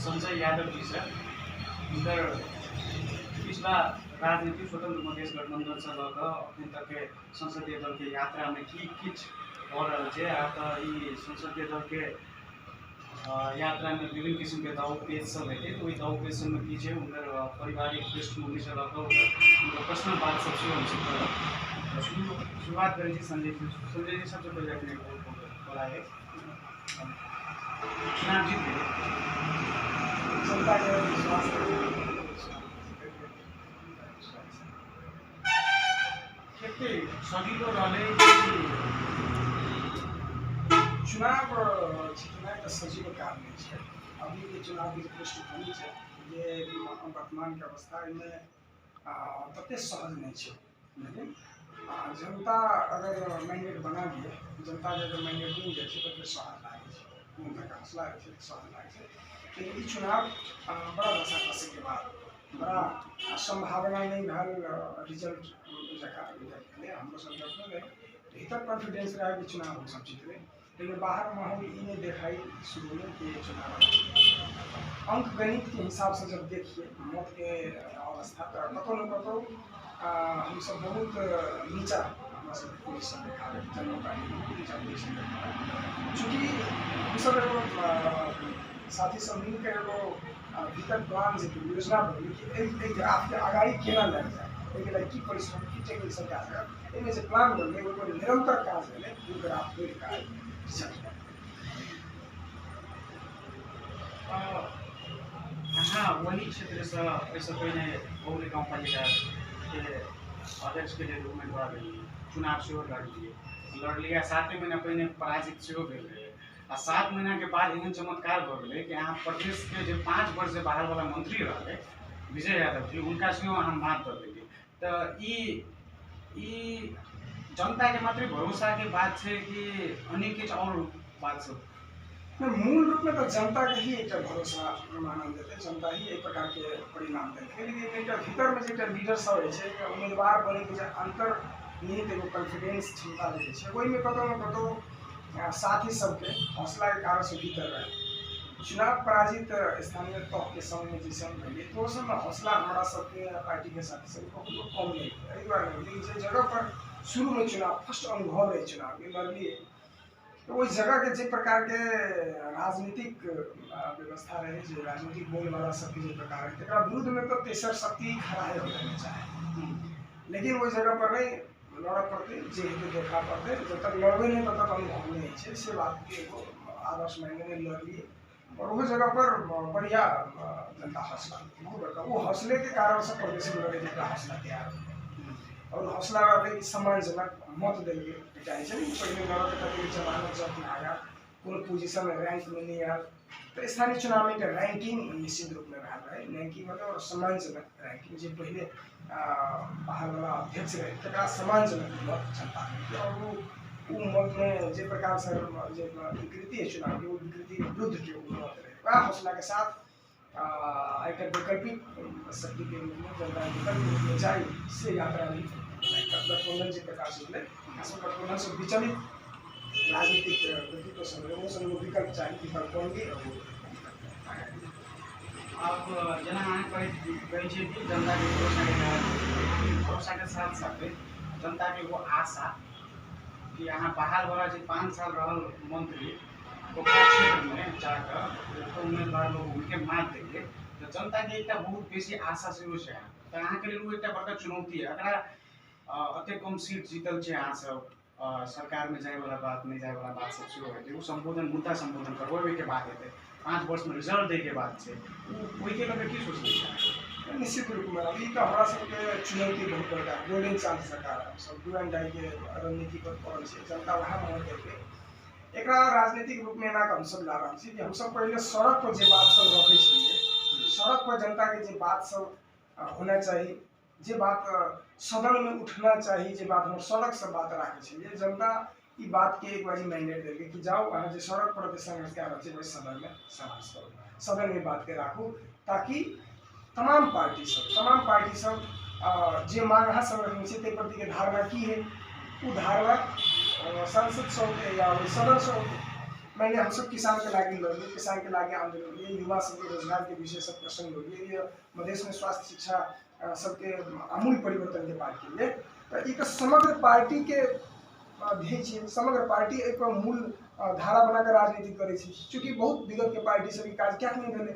संजय यादव जी से उधर पिछला राजनीतिक स्वतंत्र मधेश गठबंधन से लग अखन तक के संसदीय दल के यात्रा में की किछ हो रहा है। आ तो संसदीय दल के यात्रा में विभिन्न किस्म के दाव पेज सब है। तो वही दाव पेज में की उनकर पारिवारिक पृष्ठभूमि से लग उनका पर्सनल बात सबसे हमसे शुरुआत करें संजय जी सबसे पहले अपने बोला है चुनाव जीत गए, जनता के विश्वास के सजिलो रहे चुनाव जीतना एक सजीव काम नहीं है। अभी के चुनाव की पृष्ठभूमि है ये वर्तमान के अवस्था में तते सहज नहीं है। लेकिन जनता अगर मैंडेट बना दिए, जनता के अगर मैंडेट नहीं दे तो फिर सहज लागे उनका हौसला सहज लागे। लेकिन ये चुनाव बड़ा रसाकसी के बाद बड़ा संभावना नहीं भल रिजल्ट जगह हम संगठन में भीतर कॉन्फिडेंस रहा कि चुनाव हो सब जीत रहे। लेकिन बाहर माहौल इन्हें दिखाई शुरू में कि चुनाव अंक गणित के हिसाब से जब देखिए मत के अवस्था तो कतौ न कतौ हम सब बहुत नीचा पोजिशन देखा चूँकि हम सब एगो साथी सब मिल के एगो भीतर प्लान जो योजना बनी कि ग्राफ के आगाड़ी केना लग जाए एक की परिश्रम की टेक्निक सरकार इनमें से प्लान बन गए निरंतर काज है वो ग्राफ मिल का हाँ वही क्षेत्र से ऐसा पहले बहुल गाउँपालिका के अध्यक्ष के लिए उम्मीदवार चुनाव से लड़ लिया 7 महीना पहले पराजित से भेल रहे। 7 महीना के बाद एहन चमत्कार हो गए कि यहाँ प्रदेश के जो 5 वर्ष से बाहर वाला मंत्री रहे विजय यादव जी उनका से हम बात कर देंगे। तो ई जनता के मात्र भरोसा के बात है कि अन्य कुछ और बात सब मूल रूप में तो जनता के ही एक भरोसा मानल देते, जनता ही एक प्रकार के परिणाम देते। लेकिन एक भीतर में जो लीडर सब है उम्मीदवार बने के अंतर निहित एगो कॉन्फिडेंस क्षमता रहे वही में कतौ न कतौ साथी सबके हौसला के कारण से भीतर रहे। चुनाव पराजित स्थानीय तौर के समय में जैसे हम भैया तो उस समय हौसला हमारा सबके पार्टी के साथी सबको कम नहीं है। लेकिन जिस जगह पर शुरू में चुनाव फर्स्ट अनुभव रहे चुनाव के लड़ लिए तो वही जगह के जिस प्रकार के राजनीतिक व्यवस्था रहे जो राजनीतिक बोल वाला सबके जो प्रकार है विरुद्ध में तो तेसर शक्ति खड़ा हो जाना चाहे। लेकिन वही जगह पर नहीं लड़ा पड़ते जे देखा पड़ते जब तक लड़बे नहीं तब तक अनुभव नहीं है से बात के आदर्श महीने में लड़ लिए और वो जगह पर बढ़िया जनता हौसला वो हौसले के कारण से प्रदेश में लड़े जितना हौसला तैयार और हौसला सम्मानजनक मत देंगे चाहे पहले लड़के जमानत जब आया कोनो पोजीशन में रैंक में नहीं आया तो स्थानीय चुनाव में रैंकिंग निश्चित रूप में रहा है। रैंकिंग मतलब सम्मानजनक रैंकिंग जो पहले बाहर वाला अध्यक्ष रहे तक सम्मानजनक मत जनता और वो मत में जो प्रकार से विकृति है चुनाव की वो विकृति के विरुद्ध जो मत रहे वह हौसला के साथ एक वैकल्पिक शक्ति के रूप में जनता विकल्प में जाए से यात्रा नहीं गठबंधन जी प्रकार से गठबंधन से विचलित राजनीतिक व्यक्तित्व संग्रह विकल्प चाहिए विकल्प होंगे। अब जना कहे कि जनता के भरोसा के साथ साथ जनता के वो आशा कि यहाँ बाहर वाला जो 5 साल रहा मंत्री क्षेत्र में जाकर तो उम्मीदवार लोग उनके मार देंगे तो जनता के एक बहुत बेसी आशा शुरू है। तो यहाँ के लिए एक बड़का चुनौती है अगर अत्य कम सीट जीतल है यहाँ सब सरकार में जाए वाला बात नहीं जाए वाला बात सब शुरू होते वो संबोधन मुद्दा संबोधन करवे के बाद होते 5 वर्ष में रिजल्ट दे के बाद से वही के लगे की सोचते निश्चित रूप में अभी तो हमारा सबके चुनौती बहुत बड़ा गोल्डन चांस सरकार सब डू एंड डाई के रणनीति पर पड़ल है जनता वहाँ मोड़ देके एक राजनीतिक रूप में ना हम सब ला रहा कि हम सब पहले सड़क पर जो बात सब रखे सड़क पर जनता के जो बात सब होना चाहिए जे बात सदन में उठना चाहिए जे बात हम सड़क से बात रखे जनता ई बात के एक बार मैंडेट देके कि जाओ अहाँ जो सड़क पर संघर्ष क्या रहे सदन में संघर्ष करो सदन में बात के राखू ताकि तमाम पार्टी सब जे मांग सब रखे प्रति के धारणा की है वो धारणा संसद से या सदन से मैंने हम सब किसान के लागे लड़िए, किसान के लागे आंदोलन लिए, युवा सबके रोजगार के विषय सब प्रश्न लड़िए, ये मधेश में स्वास्थ्य शिक्षा सबके आमूल परिवर्तन के बात के लिए तो एक समग्र पार्टी के ध्येय छै, समग्र पार्टी एक मूल धारा बनाकर राजनीति करे छै, चूँकि बहुत विगत के पार्टी सब काज क्या नहीं भेले।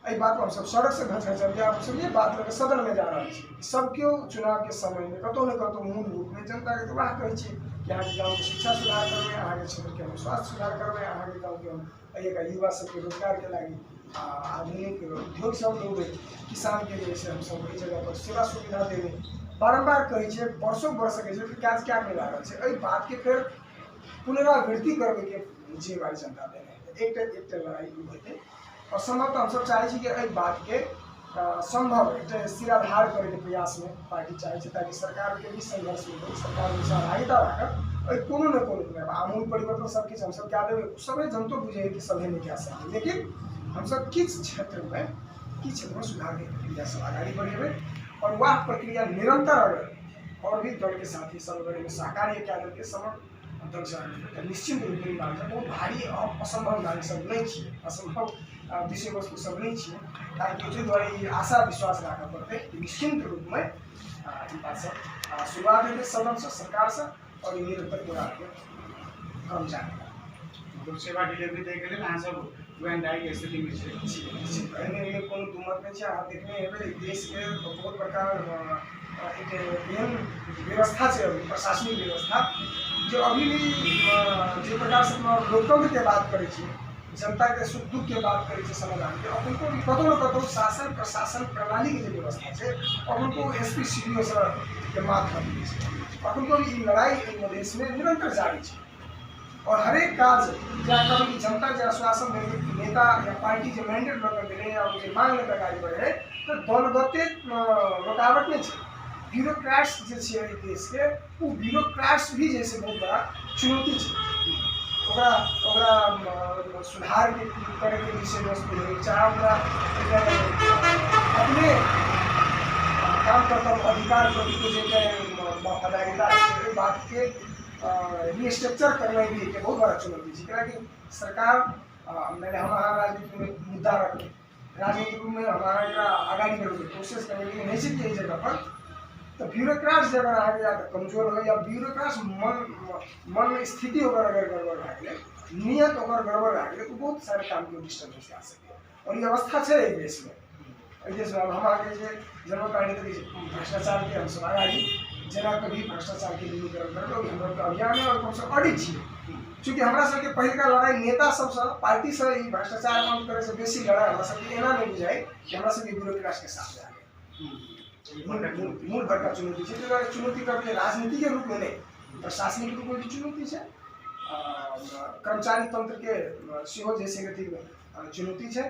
एहि बात हम सब सड़क से घचघचलिए हम सब ये बात लेकर सदन में जा रहा है सब क्यों चुनाव के समय में कतौ न कतौ मूल रूप में जनता के वाह कहे छी कि अहाँ के गाँव के शिक्षा सुधार करबे, अहाँ के क्षेत्र के हम स्वास्थ्य सुधार करबे, अहाँ के गाँव के हम एक युवा सबके रोजगार के लागी आधुनिक उद्योग सब देवे, किसान के जैसे हम सब एहि जगह पर सेवा सुविधा देवे, बारंबार कहे छे वर्षों वर्ष कहे छे काज क्या नहीं लागल छे। एहि बात के फिर पुनरावृत्ति करबे के जिम्मेवारी जनता देने एक लड़ाई होते और संभवतः हम सब चाहे छी कि एहि बात के संभव एक सिराधार करे के प्रयास में पार्टी चाहे छे ताकि सरकार के भी संघर्ष में हो, सरकार में सहभागिता राखत कोनो न कोनो आमूल परिवर्तन सब किछ हम सब क्या देवे सब जनतो बुझे कि सभी में क्या सही, लेकिन हम सब किस क्षेत्र में सुधार के प्रक्रिया सब आगे बढ़ेबे और वह प्रक्रिया निरंतर अगर और भी दल के साथी सब अगर में सहकार्य क्या करके समग्र दल से निश्चित रूप में बहुत भारी और असंभव नारी सब नहीं छे, असंभव विषय वस्तु सब नहीं छे, ताकि द्वारा ये आशा विश्वास रखा पड़ते कि निश्चित रूप में बात सब शुरुआत है सदन से सरकार से और निरंतर पूरा कम जाने मतलब सेवा डिलीवरी दे के लिए ना सब वेंडाई के स्थिति में छे एने कोनो दुमत में छे। आप देखने हेबे देश के बहुत प्रकार एक एहन व्यवस्था छे प्रशासनिक व्यवस्था जो अभी भी जो प्रकार से लोकतंत्र के बात करे छे, जनता के सुख दुख के बात करे छे, समाधान के अपन को कतौ न कतौ शासन प्रशासन प्रणाली के जो व्यवस्था छे अपन को एसपी सीडीओ सर के माध्यम से अपन को ई लड़ाई मधेश में निरंतर जारी छे और हर एक काज क्या कभी जनता जो आश्वासन देने नेता या पार्टी जो मैंडेट लेकर देने या उनके मांग लेकर आगे बढ़े तो दलगते रुकावट नहीं है। ब्यूरोक्रेट्स जो छे देश के वो ब्यूरोक्रेट्स भी जैसे बहुत बड़ा चुनौती है, ओकरा सुधार के करे के विषय वस्तु है, चाहे अपने काम करता अधिकार प्रति वफादारिता बात के रिस्ट्रक्चर करना भी एक बहुत बड़ा चुनौती है कि सरकार मैंने हमारा राजनीति में मुद्दा रखे राजनीतिक में हमारा आगामी बढ़ने की कोशिश करने की नहीं सिर्फ यही जगह पर तो ब्यूरोक्रेट्स जगह आगे या कमजोर हो या ब्यूरोक्रेट्स मन स्थिति अगर गड़बड़ रहे नियत अगर गड़बड़ रहे तो बहुत सारे काम की डिस्टर्बेंस आ सके और ये अवस्था है देश में हमारे जन्म पार्टी भ्रष्टाचार के हम सब आगाड़ी जना कभी भ्रष्टाचार के न्यूनीकरण कर हम अभियान है और हम सब अडिग छे चूँकि हमरा सबके पहिलका लड़ाई नेता सबसे पार्टी से ई भ्रष्टाचार बंद करे से बेसी लड़ाई हमरा सबके एना नहीं बुझाई कि हमरा सबके ब्यूरोक्रेट्स के साथ जाए मूल बड़का चुनौती है। तो चुनौती कभी राजनीति के रूप में नहीं प्रशासनिक रूप में भी चुनौती है, कर्मचारी तंत्र के सेहो जैसे गति चुनौती है,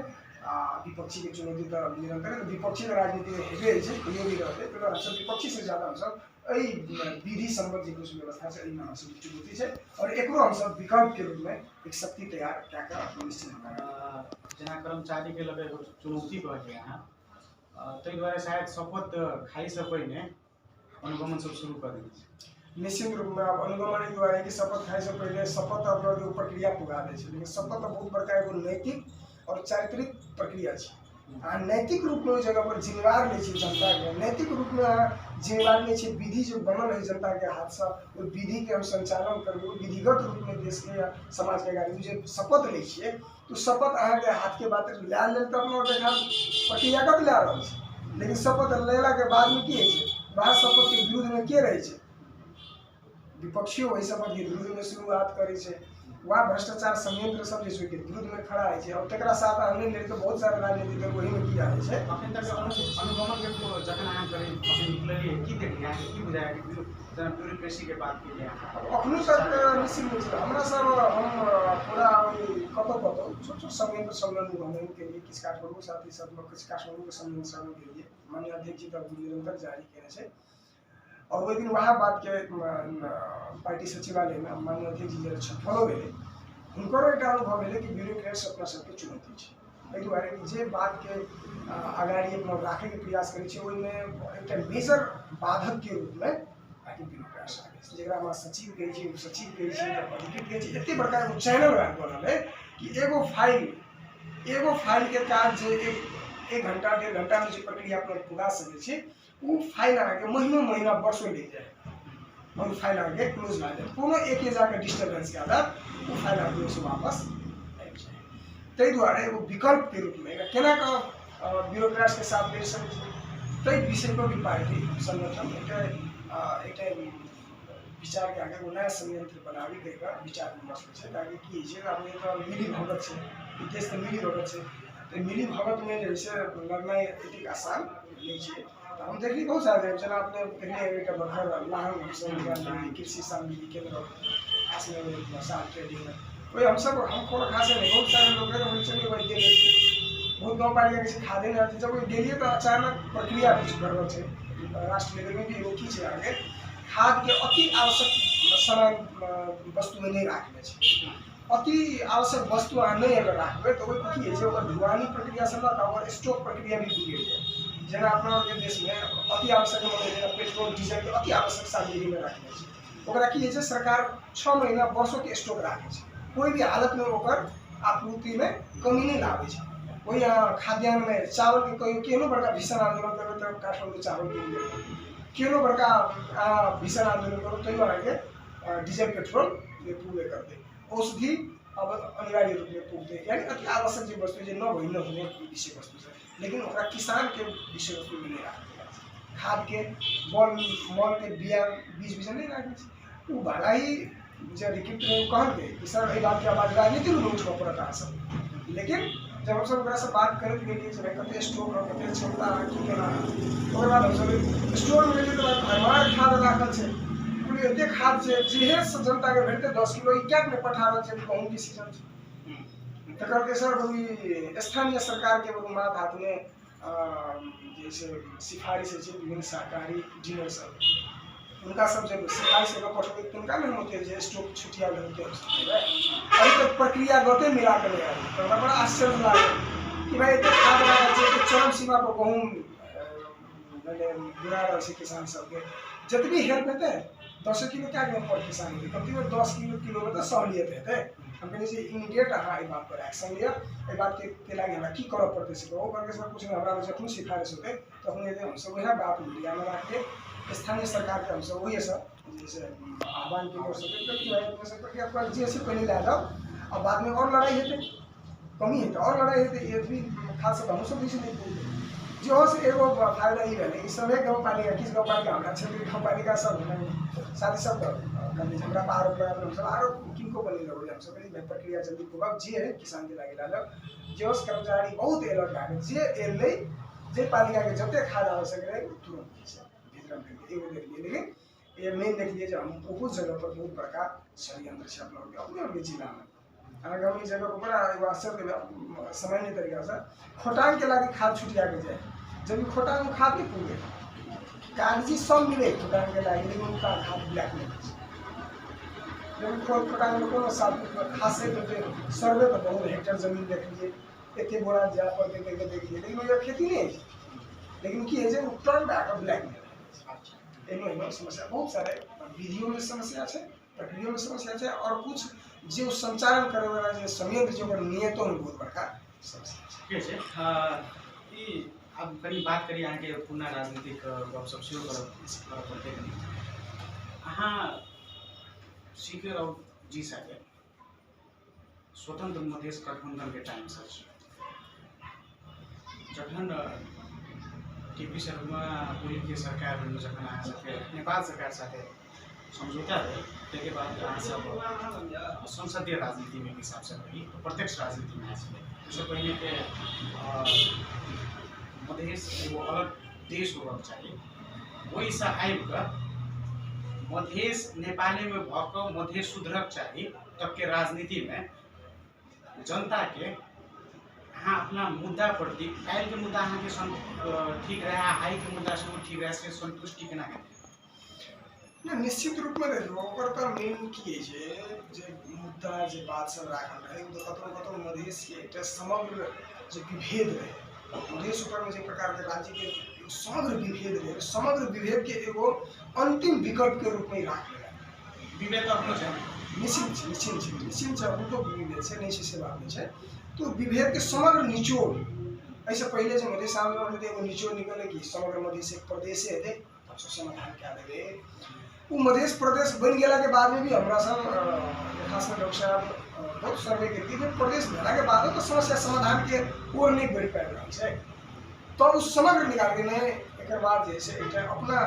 विपक्षी के चुनौती तो निरंतर है, विपक्षी राजनीति में हेबे कहियो भी रहते तो हम सब विपक्षी से ज्यादा हम सब विधि संबद्ध जो कुछ व्यवस्था है हम सब चुनौती है और एक हम सब विकल्प के रूप में एक शक्ति तैयार क्या निश्चित जना कर्मचारी के लगे चुनौती कहते हैं तो द्वारा शायद शपथ खाई से पहले अनुगमन सब शुरू कर दी निश्चित रूप में अब अनुगमन द्वारा कि शपथ खाई से पहले शपथ और प्रक्रिया पुगा दे लेकिन शपथ तो बहुत बड़का एगो नैतिक और चारित्रिक प्रक्रिया है। नैतिक रूप में जगह पर जिम्मेवार नहीं जनता के नैतिक रूप में जिम्मेवार नहीं विधि जो बनल है जनता के हाथ से वो विधि के हम संचालन करबे विधिगत रूप में देश के या समाज के आगे जो शपथ ले छे तो शपथ अहाँ के हाथ के बात ला लेल तो अपना देखा प्रक्रियागत ला रहा है लेकिन शपथ लेला के बाद में की है बाहर शपथ के विरुद्ध में के रहे विपक्षियों वही शपथ के विरुद्ध में शुरुआत करे छे वह भ्रष्टाचार संयंत्र सब जैसे के विरुद्ध में खड़ा है और तकरा साथ हमने ले तो बहुत सारे राजनीतिक दल वही में किया है अखन तक अनुगमन के तो जखन अहाँ करी अपन निकललिए की देखलिए की बुझाया कि जना ब्यूरोक्रेसी के बात के लिए अखनो तक निश्चित रूप से हमरा सब हम पूरा कतो छोट संयंत्र सम्मेलन घूमने के लिए किस काठमांडू साथी सब कुछ काठमांडू के सम्मेलन के लिए माननीय अध्यक्ष जी तक निरंतर जारी करे छे और वही दिन वहाँ बात के पार्टी सचिवालय में माननीय अध्यक्ष जी जब छठलो भेले हुनकर एक अनुभव भेले कि ब्यूरोक्रेट्स अपना सबके चुनौती है एहि दुआरे जे बात के आगाड़ी अपना राखे के प्रयास करे छे ओहि में एक मेजर बाधक के रूप में पार्टी ब्यूरोक्रेट्स आगे जकरामे सचिव कहै छै, सचिव कहै छै, अधिकृत कहै छै, एतेक बड़का एगो चैनल बनल है कि एगो फाइल के काज जे एक घंटा 1.5 घंटा में जो प्रक्रिया पर पूरा सकै छै, वो फाइल अहाँके महीना वर्षों लग जाए और फाइल अहाँके क्लोज भए जाए, कोनो एक जाके डिस्टर्बेंस के आधार वो फाइल अहाँके ओहिसँ वापस आबि जाए। ताहि दुआरे एगो विकल्प के रूप में केना कऽ ब्यूरोक्रेट्स के साथ लड़ि सकै छै, ताहि विषय पर भी पार्टी संगठन एक विचार के आगे नया संयंत्र बनाबी के विचार विमर्श है, ताकि की है अपने तो मिली भगत है, देश तो मिली भगत है, तो मिली भगत में जैसे लड़ना एतेक आसान नहीं है। तो हम देखिए बहुत सारे जना अपने देखिए बखर लाहन कृषि सामग्री केंद्र ट्रेडिंग वही हम सब हम थोड़ा खास नहीं, बहुत सारे लोग चलिए वही दे बहुत गाँव पालिका किसी खादे नहीं आती, जब वही डेलिए तो अचानक प्रक्रिया कुछ गड़बड़ है, राष्ट्र लेवल में भी वो की आगे खाद के अति आवश्यक सामान वस्तु में नहीं रखने चाहिए। अति आवश्यक वस्तु अहाँ नहीं अगर रखबे तो वही की है ओकर ढुवानी प्रक्रिया से ओकर स्टॉक प्रक्रिया भी बिगड़ जाए। जेना अपना देश में अति आवश्यक जेना पेट्रोल डीजल के अति आवश्यक सामग्री में रखने चाहिए, ओकरा की है सरकार 6 महीना वर्षों के स्टॉक रखे छै, कोई भी हालत में ओकर आपूर्ति में कमी नहीं लावे छै। वही खाद्यान्न में चावल के कोई केनो बड़का भीषण आंदोलन करबे तो काठमांडू चावल के केनो बड़का भीषण आंदोलन करो तो आगे डीजल पेट्रोल ये पूरे कर दे, औषधि अब अनिवार्य रूप में पूर्ति, यानी अति आवश्यक जो वस्तु जो न भई न होने विषय वस्तु है, लेकिन ओकरा किसान के विषय वस्तु में नहीं रखते। खाद के मल के बिया बीज नहीं रखते, वो भला ही जो अधिकृत कहल के कि सर ये बात के आवाज राजनीति में उठा पड़ता सब, लेकिन जब हम सब से बात करते गेलिए जे कते स्टोर और कते क्षमता की केना, ओकर बाद हम सब स्टोर में गेलिए तो भरमार खाद राखल छै, पूरी एते खाद छै जेहे से जनता के भेटते 10 किलो ई क्या में पठा रहल छै कहूं की सीजन छै। तकर के सर वही स्थानीय सरकार के वो मात हाथ में जैसे सिफारिश है विभिन्न सहकारी डीलर सब, उनका सब जब सिफारिश से पठे तो उनका नहीं होते जो स्टॉक छुटिया लेते हैं, अभी तक प्रक्रिया गते मिला कर ले आए, तो बड़ा आश्चर्य लगा कि भाई इतने खाद लगा चाहिए चरम सीमा पर कहूँ मैंने बुरा रहा से किसान सबके जितनी हेल्प होते 10 किलो क्या पर किसान के कम से कम 10 किलो में तो सहूलियत है। हम कहने से इमीडिएट हाँ ये बात पर एक्शन लिया, ये बात के लागे हमरा की करब पड़ते से वो करके सब कुछ हमरा जखन सिफारिश होते तखन ये हम सब वह बात मीडिया में रख के स्थानीय सरकार के हम सब वही सब जैसे आह्वान की ओर से प्रक्रिया पर जैसे पहले ला जाओ, अब बाद में और लड़ाई होते कमी है और लड़ाई होते ये भी खास हम सब भी नहीं पूछते जो से एगो फायदा ही रहे इस समय गाँव पालिका किस गाँव पालिका हमारा क्षेत्र गाँव पालिका सब साथ ही सब हमरा आरोप लगा हम सब आरोप किनको बने लगे हम सब भाई प्रक्रिया जल्दी पूरा जे है किसान के लागे ला जो कर्मचारी बहुत अलर्ट लागे जे एले जे पालिका के जते खाद आवश्यक रहे तुरंत भीतर में एगो देख लिए, लेकिन ये मेन देख लिए हम बहुत जगह पर बहुत बड़का षड्यंत्र है अपने जिला में अगर हम जगह पर बड़ा एगो आश्चर्य सामान्य तरीका से खोटांग के लागे खाद छुटिया के जाए, जब खोटांग खाद नहीं पूरे कागजी सब मिले खोटांग के लागे, लेकिन उनका खाद ब्लैक में जब खोटांग में कोनो साथ खास से सर्वे पर बहुत हेक्टेयर जमीन देख लिए इतने बोरा जा पर देखिए लेकिन वो खेती नहीं है, लेकिन की है जो टर्न बैक ब्लैक में एनो समस्या बहुत सारे विधियों में समस्या है, प्रक्रिया में समस्या है, और कुछ जो संचालन करे वाला जो संयंत्र जो नियतों में बहुत बड़का समस्या है। ई अब कनी बात करी अहाँ के पुनः राजनीतिक गपशप शुरू करब पड़ते अहाँ सीकर और जी सके स्वतंत्र मधेश गठबंधन के टाइम से जखन टीपी शर्मा ओली के सरकार जखन अहाँ सबके नेपाल सरकार साथे समझौता रहे त्यसके बाद अहाँ सब संसदीय राजनीति में हिसाब से रही तो प्रत्यक्ष राजनीति में आए उससे पहले के मधेश एगो अलग देश होना चाहिए वही से आइब मधेश नेपाली में भक मधेश सुधरक चाहिए तब के राजनीति में जनता के हाँ अपना मुद्दा प्रति काल के मुद्दा अहाँ के ठीक रहे आई के मुद्दा सब ठीक रहे से संतुष्टि केना है निश्चित रूप में रही ओकर तो मेन की है जे मुद्दा जे बात सब राखल रहे तो कतौ मधेश के एक समग्र जो विभेद रहे मधेश ऊपर में जे प्रकार के राज्य के समग्र विभेद रहे समग्र विभेद के एगो अंतिम विकल्प के रूप में राख विभेद अपनो छै निश्चित छै उनको विभेद छै नहीं से बात नहीं है। तो विभेद के समग्र निचोड़ ऐसे पहले जो मधेश आंदोलन में एगो निचोड़ निकले कि समग्र मधेश एक प्रदेश है समाधान क्या देवे वो मधेश प्रदेश बन गया के बाद में भी हमारा सब खास में डॉक्टर साहब बहुत सर्वे करती है प्रदेश भेला के बाद तो समस्या समाधान के ओर नहीं बढ़ पाए रहा है। तो उस समग्र निकाल के ने एक बाद जैसे अपना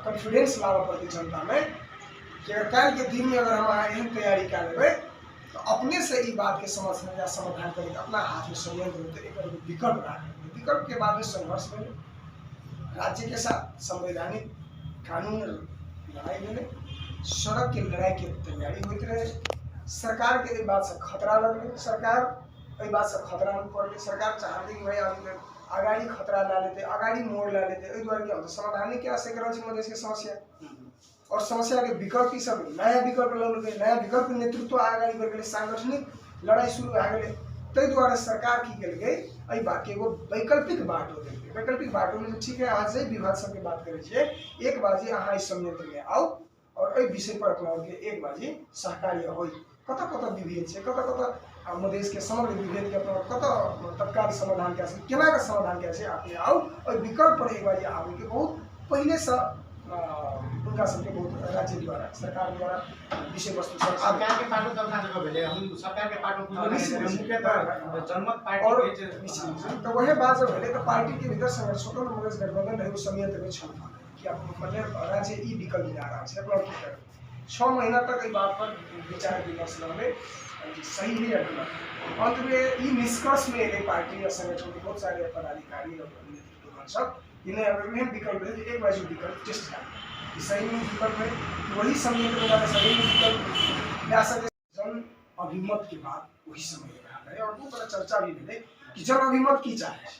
कॉन्फिडेंस लावा पड़ती जनता में कि अगर कल के दिन में अगर हम एहन तैयारी कर लेवे तो अपने से ये बात के समस्या या समाधान करके अपना हाथ में संयंत्र होते एक विकल्प रहा विकल्प के बाद में संघर्ष में राज्य के साथ संवैधानिक कानून लड़ाई में सड़क की लड़ाई की तैयारी होती रहे। सरकार के इस बात से खतरा लग रही सरकार इस बात से खतरा में पड़ रही सरकार चाहती कि भाई हम आगाड़ी खतरा ला लेते आगाड़ी मोड़ ला लेते द्वारा क्या होता समाधान क्या से मधेश की समस्या और समस्या के विकल्प सब नया विकल्प लगे नया विकल्प नेतृत्व आगाड़ी करके सांगठनिक लड़ाई शुरू आ गए तै द्वारा सरकार की कल गई अई बात के एगो वैकल्पिक बाटो दे वैकल्पिक बाटो में ठीक है आज से विभाग सब के बात करे छे एक बाजी अहाँ इस संयंत्र में आओ और अई विषय पर अपना के एक बाजी सहकार्य होई कत विभेद छे कत मधेश के समग्र विभेद के अपना कत तत्काल समाधान क्या छे केना का समाधान क्या छे आपने आओ और विकल्प पर एक बाजी आवे के बहुत पहले से उनका सबके बहुत राज्य द्वारा सरकार द्वारा विषय वस्तु सरकार के पाटो तब ना जगह भेले हम सरकार के पाटो मुख्य जनमत पार्टी के तो वही बात जब भेले तो पार्टी के भीतर संघर्ष स्वतंत्र मधेश गठबंधन रहे उस संयंत्र में छल कि आप मतलब राज्य ई विकल्प जा रहा है अपना की कर 6 महीना तक इस बात पर विचार विमर्श लगे सही है या गलत अंत में ई निष्कर्ष में एक पार्टी या संगठन के बहुत सारे पदाधिकारी और नेतृत्व सब इन्हें अगर में विकल्प है एक बाजू विकल्प टेस्ट करना सही में विकल्प है वही संयंत्र वाला सही में विकल्प ला सके जन अभिमत के बाद वही समय है और बहुत बड़ा चर्चा भी मिले कि जन अभिमत की चाहे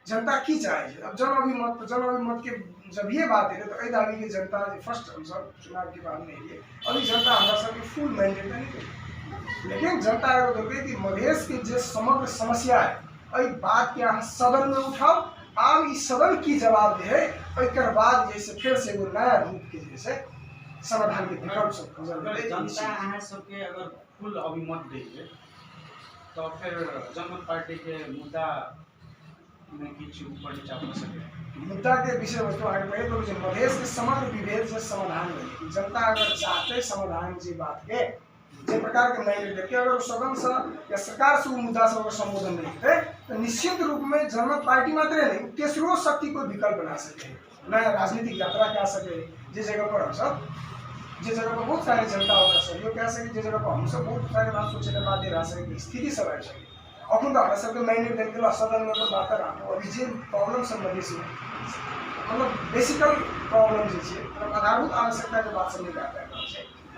जनता की चाहे अब जन अभिमत के जब ये बात है तो दावी की जनता फर्स्ट हम सब चुनाव के बाद में है अभी जनता हमारा सबके फुल मैंडेट नहीं लेकिन जनता अगर कि मधेश के जो समग्र समस्या है बात के यहाँ सदन में उठाओ आप इस सदन की जवाब दे एक बाद जैसे फिर से वो नया रूप के जैसे समाधान के विकल्प सब जनता अहाँ सबके अगर फुल अभिमत देंगे तो फिर जनमत पार्टी के मुद्दा में किसी ऊपर नीचा हो सके मुद्दा के विषय वस्तु आगे बढ़े तो मधेश के समग्र विभेद से समाधान हो जनता अगर चाहते समाधान की बात के जे प्रकार के मैंडेट देते अगर सदन से या सरकार से मुद्दा सब संबोधन नहीं करे तो निश्चित रूप में जनमत पार्टी मात्र नहीं तेसरो शक्ति को विकल्प बना सके नया राजनीतिक यात्रा क्या सके जिस जगह पर हम सब जिस जगह पर बहुत सारे जनता होगा सहयोग क्या सके जिस जगह पर हम सब बहुत सारे बात सोचे के बाद रह सके स्थिति सब आ सके अखन तो हमारा सबके मैंडेट देने सदन में बात रहा अभी जो प्रॉब्लम संबंधी से मतलब बेसिकल प्रॉब्लम जो आधारभूत आवश्यकता के बात समझ आता है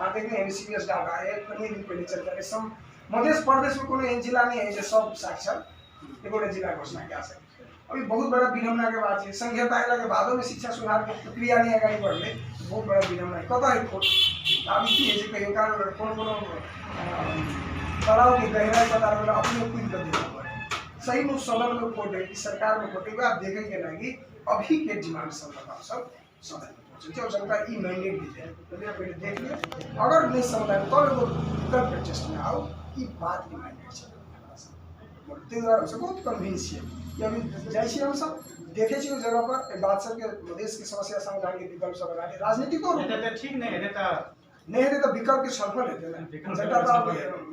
आप देखते हैं सीरियस डाटा है कहीं दिन पहले चल रहा है सम मध्य प्रदेश में कोई जिला नहीं है जो सब साक्षर एक जिला घोषणा क्या सके अभी बहुत बड़ा विडम्बना के बाद है संघीयता के बाद में शिक्षा सुधार की प्रक्रिया नहीं अगाडि बढ़ले बहुत बड़ा विडम्बना है कत है खोट अब की है कहीं कारण कोनो तलाव की गहराई पता लगा अपने कुछ कर देना पड़े सही में सदन में खोट है कि सरकार में खोटे आप देखेंगे ना कि अभी के डिमांड सब लगाओ सब सदन में जनता ई मैंडेट दी है तो पहले देख लिए अगर नहीं समुदाय तो वो विकल्प एडजस्ट में आओ ई बात की मैंडेट है बहुत कन्विंस है कि अभी जैसे हम सब देखे छी उस जगह पर बात सब के मधेश की समस्या समाधान के विकल्प सब लगा राजनीतिक तो ठीक नहीं है नहीं है तो विकल्प के छलफल है ना जनता तो आप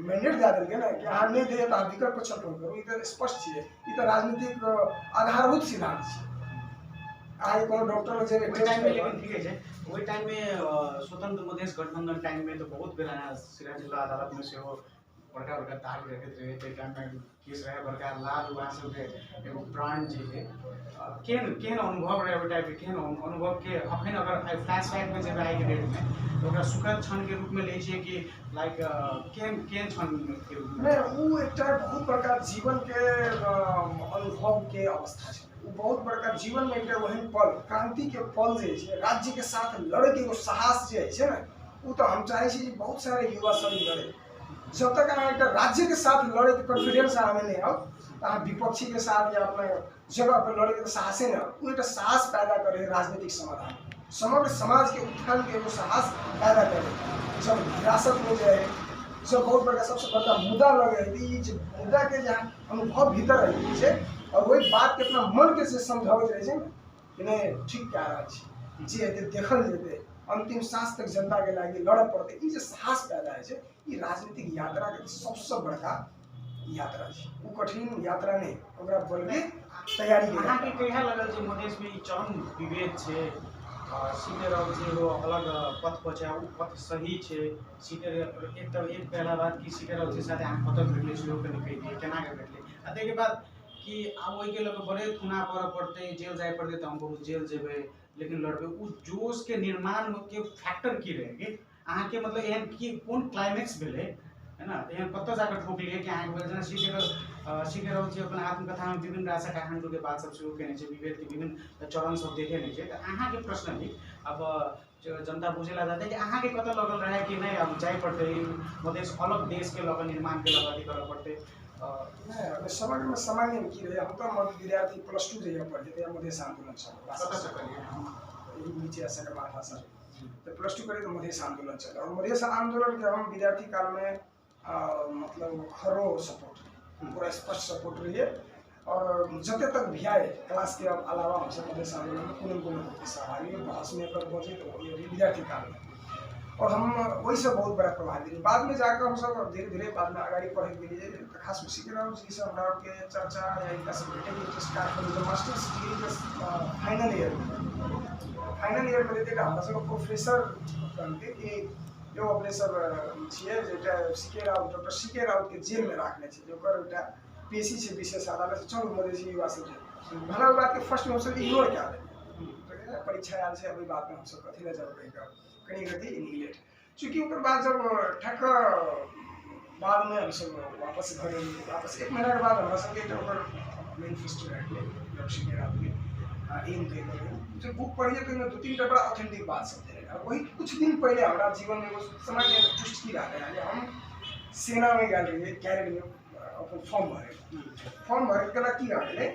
मैंडेट दे देंगे ना कि हाँ नहीं दे तो आप विकल्प को छलफल करो ये तो स्पष्ट है ये तो राजनीतिक आधारभूत सिद्धांत है आज कोनो डॉक्टर जे टाइम में लेकिन ठीक है वही टाइम में स्वतंत्र मधेश गठबंधन टाइम में तो बहुत बेला सिरा जिला अदालत में से हो बड़का तार रखे थे ते टाइम में केस रहे बड़का लाल वहां से के एगो ब्रांड जी के केन अनुभव रहे टाइप के केन अनुभव के अखन अगर फ्लैशबैक में जब आए के डेट में तो ओकरा सुखद क्षण के रूप में ले छिए कि लाइक केन क्षण के रूप में नहीं वो एक बहुत बड़का जीवन के अनुभव के अवस्था है बहुत बड़का जीवन में एक वही पल क्रांति के पल जो राज्य के साथ लड़े के साहस जो है ना वो तो हम चाहे बहुत सारे युवा सब लड़े जब तक एक राज्य के साथ लड़े के कॉन्फिडेंस हमें नहीं आओ तो विपक्षी के साथ या अपना जगह पर लड़े के साहस है ना वो एक साहस पैदा करे राजनीतिक समाधान समग्र समाज के उत्थान के वो साहस पैदा करे सब हिरासत में जाए सब बहुत बड़ा सबसे बड़का मुद्दा लगे है ई जे मुद्दा के जहाँ अनुभव भीतर रही छै और वही बात के अपना मन के से समझावत रहे छै कि नहीं ठीक कह रहा छै जे हेतै देखल जेतै अंतिम सांस तक जनता के लागी लड़ पड़ते ई जे साहस पैदा है छै ई राजनीतिक यात्रा के सबसे बड़का यात्रा छै वो कठिन यात्रा नहीं ओकरा बल्कि तैयारी के अहाँ के कहिया लगल जे मधेश में ई चरम विभेद छै सीधे रहो जे हो अलग पथ पर छै उ पथ सही छै सीधे एक पहला बात कि सीधे रहो जे साथे अहाँ कतऽ भेटले शुरू कनि कहि दिए केना के भेटले आ ताहि के बाद कि आब ओहि के लगे बड़े खुना पड़ते जेल जाए पड़ते तो हम बहुत जेल जेबै लेकिन लड़बे उ जोश के निर्माण के फैक्टर की रहे अहाँ के मतलब एहन की कोन क्लाइमेक्स भेले है ना एहन कतऽ जाकर ठोकलिए कि अहाँ के जेना सीखे रहो छी अपन आत्मकथा में विभिन्न राजा काठमांडू के बात सब शुरू केने छै विभेद के विभिन्न चरण सब देखे नहीं छै तो अहाँ के प्रश्न भी अब जनता बुझेला जाते कि अहाँ के कतऽ लगल रहे कि नहीं अब जाए पड़ते मधेश अलग देश के लगे निर्माण के लगे करे पड़ते समझ में सामान्य की रहे हम तो मध्य विद्यार्थी +2 जगह पढ़ते थे मधेश आंदोलन चल नीचे ऐसा का बात था सर तो +2 करे तो मधेश आंदोलन चला और मधेश आंदोलन के हम विद्यार्थी काल में मतलब खरो सपोर्ट पूरा स्पष्ट सपोर्ट रही है और जते तक भी आए क्लास के अलावा हमसे मधेश आंदोलन में कोनो सहभागी बहस में कर पहुंचे तो ये विद्यार्थी काल में और हम वही से बहुत बड़ा प्रभावित रही बाद में जाकर हम सब धीरे धीरे बाद में आगे पढ़े के लिए खास में सीखे रहा जी सब हमरा के चर्चा या इनका सब भेटे के स्टार्ट कर जो मास्टर्स डिग्री के फाइनल ईयर में देते हमरा सब प्रोफेसर बनते कि जो अपने सब छिए जेटा CK Raut doctor CK Raut के जेल में रखने छै जोकर एकटा पीएससी से विशेष अदालत से चंद मधेसी युवा सब भला बात के फर्स्ट में हम सब इग्नोर कर दे तो परीक्षा आयल से अभी बात में हम सब कथि ले जब कहीं गति निगलेट चूंकि ओकर बाद जब ठक बाद में हम सब वापस घर वापस 1 महीना के बाद हमरा सब के ओकर मैनिफेस्टो रखले लक्ष्य के रात में एम के जब बुक पढ़िए तो मैं 2-3 बड़ा ऑथेंटिक बात सब दे रहा वही कुछ दिन पहले हमारा जीवन में वो समझ में ट्विस्ट की रहा है हम सेना में गए रहे कैरेट में अपन फॉर्म भरे कला की रहा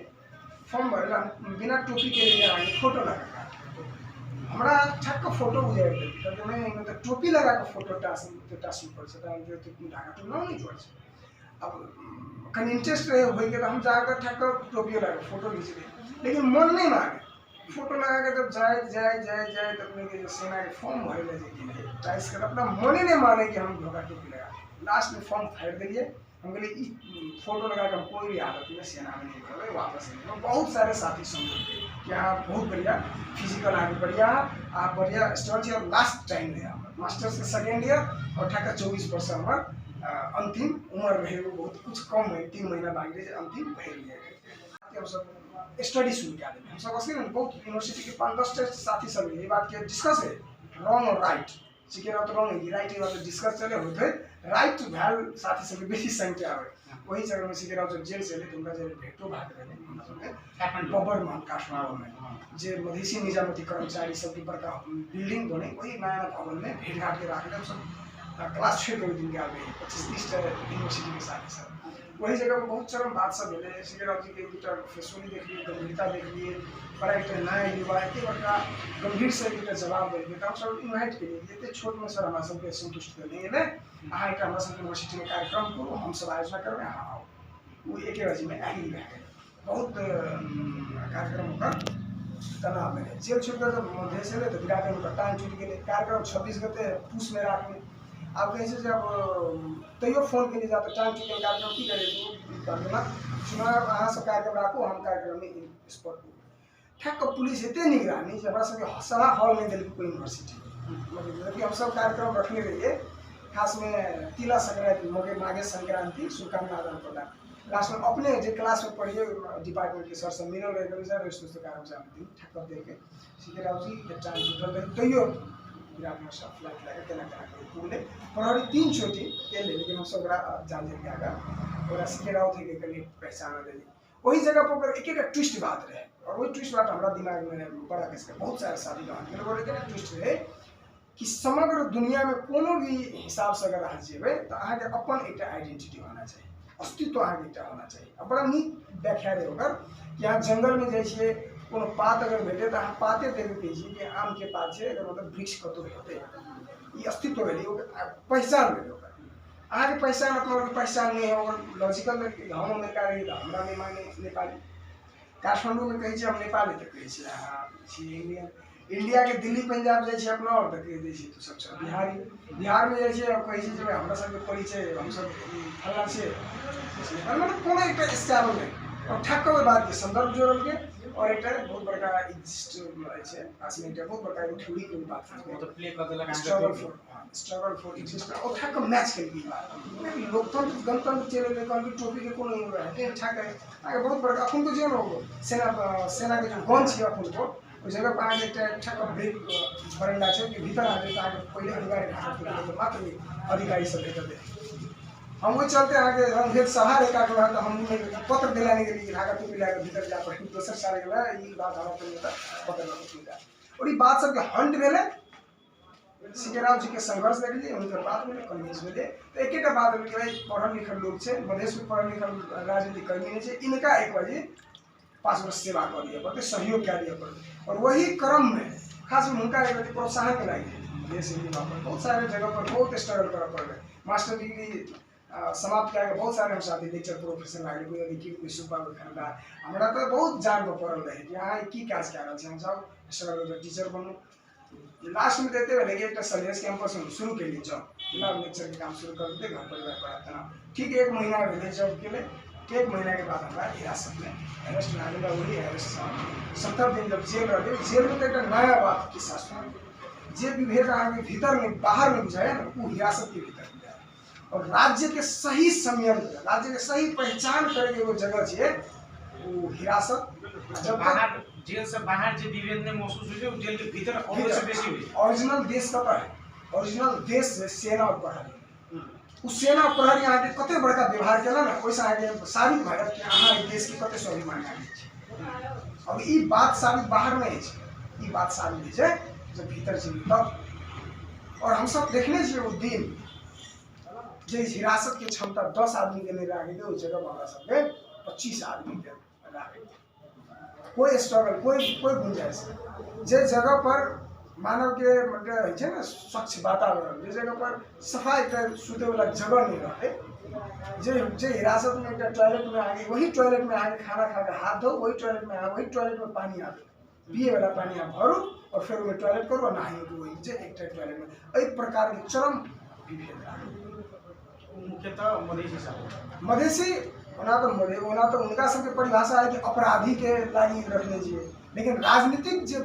फॉर्म भरे बिना टोपी के लिए फोटो लगा हमारा ठक्क फोटो बुझाए तो मैं मतलब टोपी लगा के फोटो टास्क पर से जो ढाका तो नहीं पड़ से अब कहीं इंटरेस्ट रहे हो के हम जाकर ठक्क टोपी लगा फोटो खींच रहे लेकिन मन नहीं मांगे फोटो लगा के जब जाए तब अपने सेना के फॉर्म भरे लगे टाइस कर अपना मन ही नहीं माने कि हम धोखा टोपी लगा लास्ट में फॉर्म फाड़ दिए हम बोले फोटो लगा के हम कोई भी हालत में सेना में नहीं कर वापस नहीं बहुत सारे साथी समझे कि हाँ बहुत बढ़िया फिजिकल आगे बढ़िया आप बढ़िया स्टूडेंट और लास्ट टाइम है मास्टर्स के 2nd ईयर और ठाका 24 वर्ष हमार अंतिम उम्र रहे वो बहुत कुछ कम है 3 महीना बाकी रहे अंतिम भैर हम सब स्टडी शुरू कर हम सब असली बहुत यूनिवर्सिटी के 5-10 साथी सब ये बात के डिस्कस है रॉन्ग और राइट सीखे रहा तो रॉन्ग है राइट वाला डिस्कस चले होते राइट टू वैल साथी सब बेसी संख्या है वही जगह में सीखे रहा तो जेल से ले तुमका जेल भेटो भाग रहे बबरमान काठमांडू में जे मधेसी निजामती कर्मचारी सब की बड़का बिल्डिंग बने वही नया भवन में भेट घाट के रख सब क्लास 6 के दिन के आगे 25-30 यूनिवर्सिटी के साथ सर वही जगह पर बहुत चरम बात सब मिले सीखे रहा के एक फेसबुक देख लिए गंभीरता देख लिए बड़ा एक नया युवा एक बड़का गंभीर से एक जवाब दे दिए हम सब इन्वाइट के लिए ये छोट में सर हमारे सबके संतुष्ट कर लेंगे अहाँ एक हमारे सब यूनिवर्सिटी में कार्यक्रम करो हम सब आयोजना करबे हाँ आओ वो एक बजे में आगे रह गए बहुत कार्यक्रम होकर तनाव में जेल छोड़कर जब मधेश से तो विराट में टाइम छूट गए कार्यक्रम 26 गते पूस में रखने अब कैसे जब तैयो फोन के लिए जाते टाइम छूट कार्यक्रम की करे सुना अहाँ सब कार्यक्रम राखो हम कार्यक्रम में स्पॉट ठक पुलिस एते निगरानी जे हमरा सबके सभा हॉल में दिल्ली कोई यूनिवर्सिटी मतलब हम सब कार्यक्रम रखने रहिए खास में तिला संक्रांति माघे संक्रांति शुभकामना आदान प्रदान लास्ट में अपने जो क्लास में पढ़िए डिपार्टमेंट के सर सब मिलल रहे सर इस कारण से हम ठक दे के सीधे राव जी के टाइम टोटल रहे तैयो विराट में सब फ्लाइट लगा केना केना पूरे प्रहरी 3 चोटी के ले लेकिन हम सब जान के आगा और सीधे राव थे के कभी पहचान ले वही जगह पर एक ट्विस्ट बात रहे और वही ट्विस्ट बात हमारा दिमाग में बड़ा किसके बहुत सारे साथी लोग बोले कि ट्विस्ट रहे कि समग्र दुनिया में कोनो भी हिसाब से अगर अहाँ जेबे तो अहाँ के अपन एक आइडेंटिटी होना चाहिए अस्तित्व अहाँ के होना चाहिए अब बड़ा नीक व्याख्या रहे होकर कि अहाँ जंगल में जाइए कोनो पात अगर भेटे तो अहाँ पाते देखे कहिए कि आम के पात है अगर मतलब वृक्ष कतौ हेतै ये अस्तित्व भेली पहचान भेली अहाँके पहचान अपना पहचान नहीं है और लॉजिकल हम अमेरिका रही तो हमरा नहीं माने नेपाली काठमांडू में कही हम नेपाली तो कही अहाँ इंडियन इंडिया के दिल्ली पंजाब जाए अपना और तक कह दै तो सब बिहारी बिहार में जाए अब कही जे हमरा सबके परिचय हम सब फल्ला छे मतलब कोनो एक स्टाइल में और ठक्क ओइ बात के संदर्भ जोड़ल के और एक बहुत बड़का एग्जिस्ट है पास में बहुत बड़का थ्योरी के बात है तो प्ले कर देलक स्ट्रगल फॉर एग्जिस्ट और ठक्क मैच के लिए बात लोकतंत्र गणतंत्र चले में कल की टोपी के कोनो है ठक्क है आगे बहुत बड़का अपन को जे हो सेना के जो गन छे अपन को उस जगह पर आगे ठक्क ब्रेक बरंडा छे कि भीतर आगे तो आगे पहले अनिवार्य ढाका के मात्र अधिकारी सब लेकर दे हम वो चलते आगे हम भेद सभा रे काट रहा तो हम पत्र दिलाने के लिए ढाका टोपी लाकर भीतर जा पर दोसर सारे गला ये बात हमरा पे नेता पत्र नहीं और ये बात सब के हंट भेले सीकेराव जी के संघर्ष देख लिए उनके बाद में कन्विंस भेले तो एक बात है कि भाई पढ़ल लिखल लोग छे मधेश में पढ़ल लिखल राजनीतिक कर्मी छे इनका एक बजे 5 वर्ष सेवा कर दिया पड़ते सहयोग कर दिया पड़ते और वही क्रम में खास में उनका एक प्रोत्साहन के लगे देश में बहुत सारे जगह पर बहुत स्ट्रगल कर पड़े मास्टर डिग्री समाप्त करके बहुत सारे हम साथी लेक्चर प्रोफेसर लागे कोई देखिए कोई सुपर खंडा हमरा तो बहुत जान में पड़ल रहे कि यहाँ की काज कर रहा हम सब स्ट्रगल टीचर बनू लास्ट में देते हुए लगे एक सलेस कैंपस में शुरू के लिए जब लैब लेक्चर के काम शुरू कर देते घर परिवार पढ़ाता ठीक 1 महीना भेजे जब के लिए 1 महीना के बाद हमारा हिरासत में अरेस्ट नागेगा वही अरेस्ट 70 दिन जब जेल रहे जेल में तो एक नया बात किस्सा सुना जे विभेद आगे भीतर में बाहर में बुझाया ना वो हिरासत के भीतर और राज्य के सही संयम राज्य के सही पहचान करके वो जगह छे वो हिरासत जब बाहर जेल से बाहर जे विभेद ने महसूस हुई वो जेल के भीतर और से बेसी हुई ओरिजिनल देश का है ओरिजिनल देश से सेना और प्रहरी उस सेना और प्रहरी आगे कते बड़का व्यवहार केला ना ओइसा आगे साबित भइल कि अहाँ देश के कते स्वाभिमान आगे अब ई बात साबित बाहर नहीं है ई बात साबित है जब भीतर से तब और हम सब देखने छे वो दिन जे हिरासत के क्षमता 10 आदमी के नहीं रखे उस जगह हमारा सबके 25 आदमी के रखे कोई स्ट्रगल कोई गुंजाइश जे जगह पर मानव के मतलब है ना स्वच्छ वातावरण जे जगह पर सफाई कर सुते वाला जगह नहीं रहे जे हिरासत में एक टॉयलेट में आगे वही टॉयलेट में आगे खाना खा के हाथ धो वही टॉयलेट में वही टॉयलेट में पानी आ पिए वाला पानी आप भरो और फिर वही टॉयलेट करो नहाइए तो वही जे एक टॉयलेट में एक प्रकार के चरम विभेद मुख्यतः मधेसी सब मधेसी ओना तो उनका सबके परिभाषा है कि अपराधी के लागी रखने चाहिए लेकिन राजनीतिक जो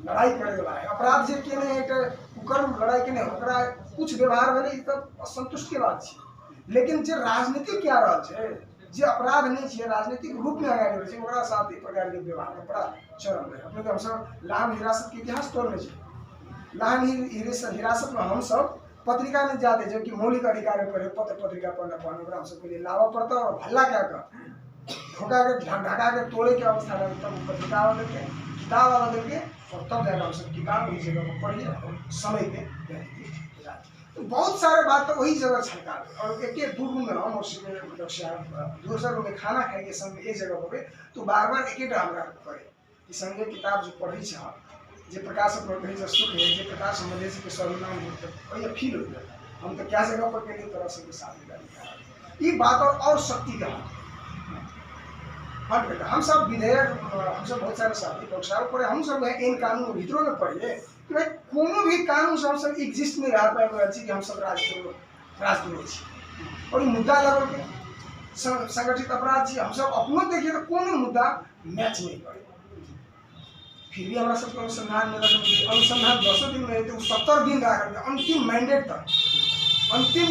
लड़ाई करे वाला है अपराध जे के नहीं है कुकर्म लड़ाई के नहीं ओकरा कुछ व्यवहार भेले ई तो असंतुष्ट के बात छै लेकिन जे राजनीति क्या रहा है जे अपराध नहीं छै राजनीतिक रूप में आगे रहे छै ओकरा साथ एक प्रकार के व्यवहार में बड़ा चरम है अपने हम सब लाहन हिरासत के इतिहास तोड़ने छै लाहन हिरासत में हम सब पत्रिका नहीं जाते जबकि मौलिक अधिकार पर पत्रिका पढ़ना हम सबके लिए लावा पड़ता और भल्ला क्या कर ढोका के ढका के तोड़े के अवस्था में तब पत्रिका वाले के किताब वाला देके और तब जाकर हम सब किताब उस जगह पर पढ़िए और समय पे तो बहुत सारे बात तो वही जगह छलका और एक दूर में हम और दूसरा रूम में खाना खाइए संग एक जगह पर तो बार बार एक हमरा पढ़े कि संगे किताब जो पढ़ी छै जे प्रकाश पढ़े जो सुख है जे प्रकाश मधेसी के स्वाभिमान होते और ये फील हो गया हम तो क्या जगह पर के तरह से साथ ये बात और शक्ति का हट बेटा हम सब विधेयक हम सब बहुत सारे साथी लोकसभा पढ़े हम सब इन कानून भीतरों में पढ़िए कि भाई कोनो भी कानून से हम सब एग्जिस्ट नहीं रह पाए कि हम सब राजद्रोही और मुद्दा लेवल के संगठित अपराध हम सब अपनो देखिए तो कोनो मुद्दा मैच नहीं करे फिर भी हमारा सबको अनुसंधान में अनुसंधान 10 दिन में तो 70 दिन रहा अंतिम मैंडेट तक अंतिम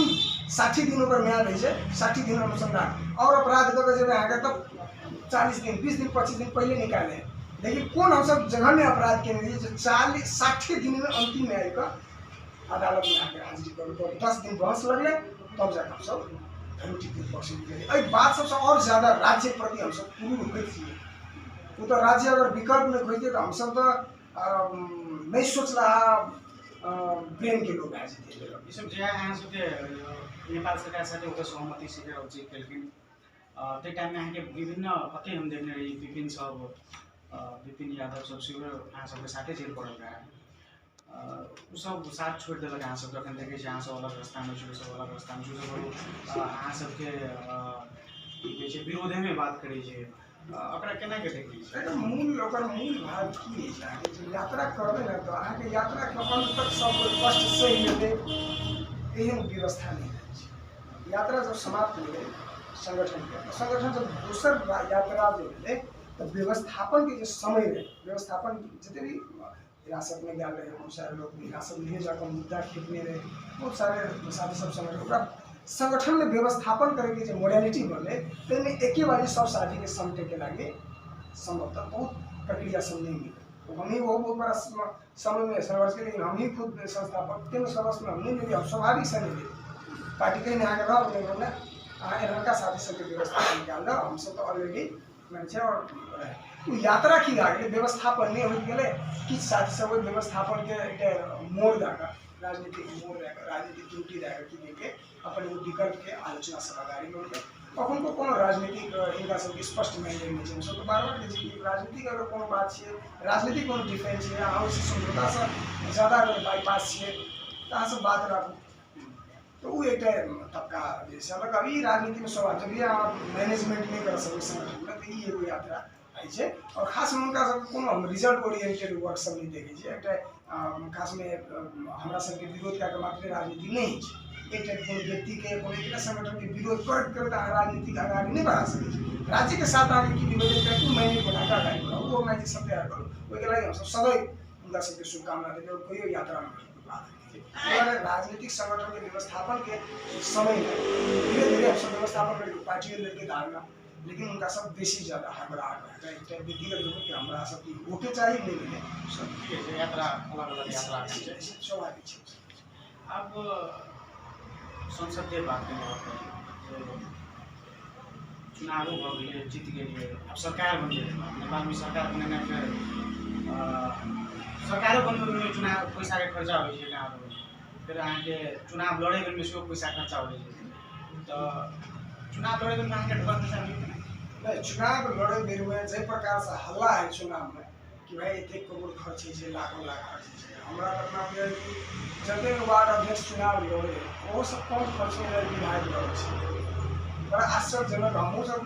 60 दिनों पर म्याद है 60 दिन अनुसंधान और अपराध जब आगे तब 40 दिन 20 दिन 25 दिन पहले निकाले लेकिन कौन हम सब जघन्य अपराध के लिए जो 60 दिन में अंतिम न्याय का अदालत में आकर हाजिरी करो तो 10 दिन बहस लगले तब जाकर हम सब बात सबसे और ज्यादा राज्य प्रति हम सब पूर्ण हुए थे वो तो राज्य अगर विकल्प में खोजते तो हम सब तो नहीं सोच रहा ब्रेन के लोग ये सब जे अहाँ सबके नेपाल सरकार साथ एउटा सहमति सिकेर उचित केलकिन त्यो टाइम में अहाँके विभिन्न कतै हम देख्ने रही विपिन यादव सब शिविर अहाँ सबके साथै जेल पड़ल रहा उ सब साथ छोड़ देलक अहाँ सब जखन देखै छी अहाँ सब अलग रास्तामे छी, सब अलग रास्तामे छी, सब अहाँ सबके की कहै छै विरोधेमे बात करै छै, ओकरा केना के देखै छी? एकर मूल भाव की अछि? अहाँके जे यात्रा करबै ने तऽ अहाँके यात्राके अंत तक सब कोइ कष्ट सहि लेतै, एहन व्यवस्था नहीं रहै छै। यात्रा जब समाप्त भेलै संगठनके, तऽ संगठन जब दोसर यात्रा जे भेलै तऽ व्यवस्थापनके जे समय रहै, व्यवस्थापन जते भी हिरासत में गया रहे, बहुत सारे लोग हिरासत में जाकर मुद्दा खेपने रहे, बहुत सारे साथी सब संगठन ओकरा संगठन में व्यवस्थापन करके जो मोडालिटी बनले ताहिमे एके बारी सब साथी के समेटे के लागे संभवतः बहुत प्रक्रिया सब नहीं मिले। तो हम ही वो बहुत बड़ा समय में संघर्ष के, लेकिन हम ही खुद संस्थापक के संघर्ष में हम नहीं मिले, हम स्वाभाविक से नहीं मिले। पार्टी के यहाँ रहा बोले लड़का साथी सबके व्यवस्था निकाल लो, हम सब तो ऑलरेडी मानछे और तो यात्रा की आगे व्यवस्थापन नहीं हो गए, किस साथी सब व्यवस्थापन के मोड़ जाकर राजनीतिक मोड़ जाकर राजनीतिक ड्यूटी जाकर कि देखे अपन वो विकल्प के आलोचना सभागारी में उनके और उनको कोनो राजनीतिक इनका सब स्पष्ट मैंडेट नहीं है। तो बार बार राजनीतिक अगर कोनो बात है, राजनीतिक कोनो डिफेंस है, आवश्यक समझौता से ज़्यादा अगर बाईपास है तो अहाँ सब बात रखू। तो वो एक तबका जैसे अलग अभी राजनीति में सब जब ये मैनेजमेंट नहीं कर सकते संगठन में, तो ये यात्रा आई है। और खास में उनका सब कोनो हम रिजल्ट ओरिएंटेड वर्क सब नहीं देखे छिए, एक खास में हमरा सबके विरोध करके मात्र राजनीति नहीं है। एक कोनो व्यक्ति के कोनो एक संगठन के विरोध करके राजनीतिक आगाड़ी नहीं बढ़ा सके। राज्य के साथ आगे की निवेदन करके मैंने बनाकर आगाड़ी बढ़ाओ, वो मैंने सब तैयार करो, ओके लागि हम सब सदैव उनका सबके शुभकामना देते और कोई यात्रा में राजनीतिक संगठन के व्यवस्थापन के समय में धीरे धीरे हम सब व्यवस्थापन करके पार्टी लेके धारणा, लेकिन उनका सब बेसी ज्यादा हड़बड़ाहट है व्यक्तिगत रूप में हमरा सब की वोटे चाहिए नहीं मिले सब यात्रा अलग अलग यात्रा स्वाभाविक है। अब संसदीय बात करें, चुनाव हो गए, जीत गए, अब सरकार बन गई, नेपाल में सरकार बनने सरकारों बनने में चुनाव पैसा के खर्चा हो फिर अहाँ के चुनाव लड़े में सेहो पैसा खर्चा हो, तो चुनाव लड़े में अहाँ के ढुकल पैसा नहीं। चुनाव लड़े बेर में जे प्रकार से हल्ला है चुनाव में कि भाई इतने करोड़ खर्च है, लाखों लाख खर्च है, हमारा कहना है कि जते वार्ड अध्यक्ष चुनाव लड़े वो सब कम खर्च में विधायक लड़े। बड़ा आश्चर्यजनक। हम सब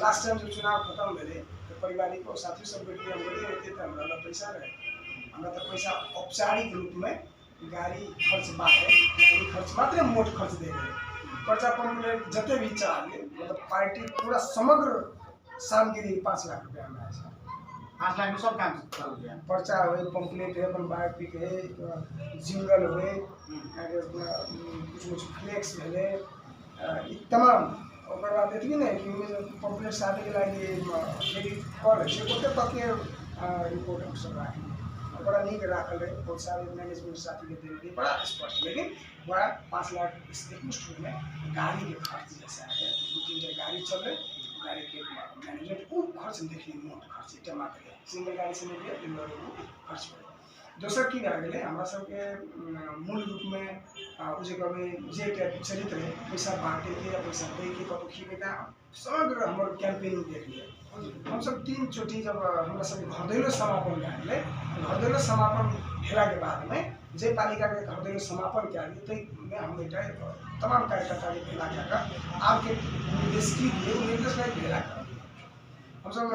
लास्ट टाइम जो चुनाव खत्म भेले तो पारिवारिक और साथी सब बैठ हम बोले होते तो हमारा पैसा रहे, हमारा तो पैसा औपचारिक रूप में गाड़ी खर्च बाटे, गाड़ी खर्च मात्र मोट खर्च दे रहे, पर्चा पंपलेट जते भी चाहिए, मतलब पार्टी पूरा समग्र सामग्री 5 लाख रुपया में है। 5 लाख में सब काम कर दिया, पर्चा हो, पंपलेट है, अपन बायोपिक है, जिंगल हो, कुछ फ्लेक्स भेले, तमाम और बाद एतबी नहीं कि पंपलेट शादी के लिए कॉल है ओते तक के रिपोर्ट हम सब राखी बड़ा नीक राखल रहे, बहुत सारे मैनेजमेंट साथी के देने बड़ा स्पष्ट, लेकिन बड़ा 5 लाख एकमुष्ट में गाड़ी के खर्च जैसा है, 2-3 गाड़ी चल रहे, गाड़ी के मैनेजमेंट वो खर्च देखने मोट खर्च टमाटर सिंगल गाड़ी से नहीं खर्च पड़े। दोसर की भए गेलै हमरा सबके मूल रूप में ओ जगह में जे चरित्र है पैसा बांटे के या पैसा दे के कतौ खीबे का समग्र हमर कैंपेनिंग देख लिया। हम सब 3 चोटी जब हमरा सब घरदैलो समापन भए गेलै, घरदैलो समापन भेला के बाद में जे पालिका के घरदैलो समापन कए गेलै तै में हम एकटा तमाम कार्यकर्ता के भेला कए आपके निर्देश की निर्देश में भेला हम सब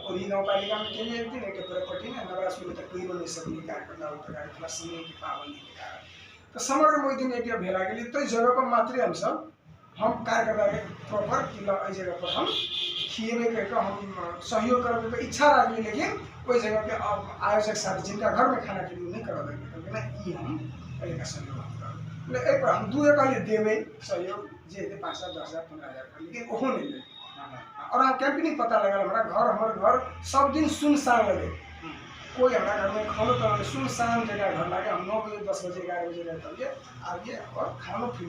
ओरी गाँव पालिका में के लिए दिन एक प्रॉपर्टी में नवराश में तक कोई नहीं सकती कार्यकर्ता उतर के समय की पाबंदी के कारण तो समग्र मोई दिन एक भेला के लिए तो जगह पर मात्र हम कार्यकर्ता के प्रॉपर किला इस जगह पर हम खिएबे करके हम सहयोग करने की इच्छा रखली, लेकिन कोई जगह के आयोजक साथी जिनका घर में खाना के लिए नहीं कर लगे ना ये हम पहले का सहयोग पर हम 2 एक देवे सहयोग जे 5,000 10,000 15,000 लेकिन ओहो नहीं ले। और हम कैंपिंग पता लगा हमारे घर सब दिन सुनसान लगे, कोई हमारा घर में खानो तो सुनसान जगह घर लगे, हम 9 बजे 10 बजे 11 बजे रहते आइए और खानो फिर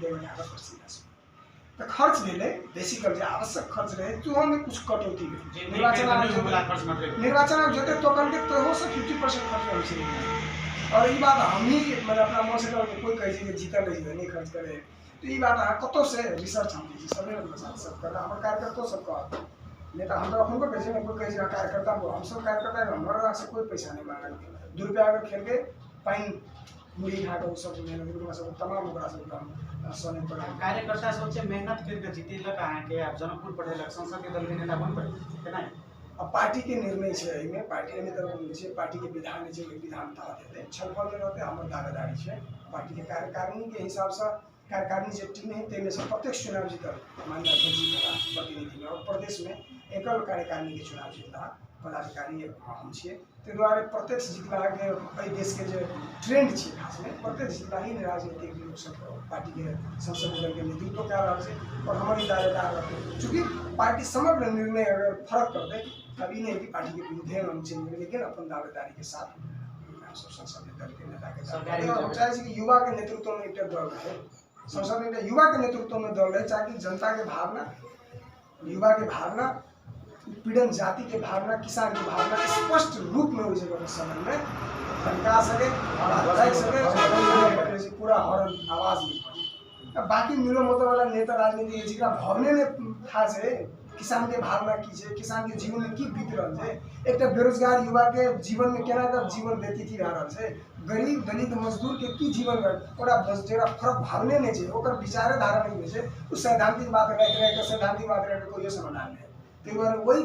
तो खर्च भेले बेसिकल जो आवश्यक खर्च रहे तो हमें कुछ कटौती भेल। निर्वाचन आयोग जते टोकन के तो हो से 50% खर्च हमसे नहीं। और ये बात हम ही मतलब अपना मन से कर कोई कहे कि जीतल नहीं खर्च करे, तो ये बात कतो से रिसर्च हम कीजिए सब कर हमारे कार्यकर्ता सब कह नेता हम तो हमको कैसे कोई कहे कार्यकर्ता को हम सब कार्यकर्ता हमारा से कोई पैसा नहीं मांगा, 2 रुपया अगर खेल के पाइन मुड़ी खाकर उ सब मेहनत ओकरा सब तमाम ओकरा सब काम सने पड़े। कार्यकर्ता सब से मेहनत करके जीतेलक अहाँ के आप जनकपुर पढ़ेलक संसद के दल के नेता बन पड़े केना अब पार्टी के निर्णय छै एहिमे पार्टी में तो जे पार्टी के विधान छै ओहि विधान तहत हेतै छलफल में रहतै हमर दावेदारी छै पार्टी के कार्यकारिणी के हिसाब से कार्यकारिणी जे टीम है तेमे से प्रत्यक्ष चुनाव जीतल माननीय अध्यक्ष जी के प्रतिनिधि में और प्रदेश में एकल कार्यकारिणी के चुनाव जीतला पदाधिकारी हम छियै ताहि दुआरे प्रत्यक्ष जीतला के एहि देश के जे ट्रेंड छै खास में प्रत्यक्ष जीतला ही राजनीतिक लोग सब पार्टी के संसदीय दल के नेतृत्व कऽ रहल छै और हमर ई दावेदार रहतै चूँकि पार्टी समग्र निर्णय अगर फर्क करतै तब ई नहीं कि पार्टी के विरुद्ध हम चाहिए लेकिन अपन दावेदारी के साथ हम सब संसदीय दल के नेता के सरकारी हम चाहे कि युवा के नेतृत्व में एक दल रहे संसद में युवा के नेतृत्व में दल रहे ताकि जनता के भावना युवा के भावना पीड़न जाति के भावना किसान की भावना स्पष्ट रूप में उस जगह समय में धमका सके सके पूरा हॉर्न आवाज में बाकी मिलो मतलब वाला नेता राजनीति जिनका भवने ने था से किसान के भावना की है किसान के जीवन में की बीत रहा है एक बेरोजगार युवा के जीवन में केना का जीवन व्यतीत रह रहा है गरीब दलित मजदूर के की जीवन में पूरा जरा फर्क भावने नहीं है ओकर विचारधारा नहीं है उस सैद्धांतिक बात रह सैद्धांतिक बात रह कोई समाधान नहीं ताहि दुआरे वही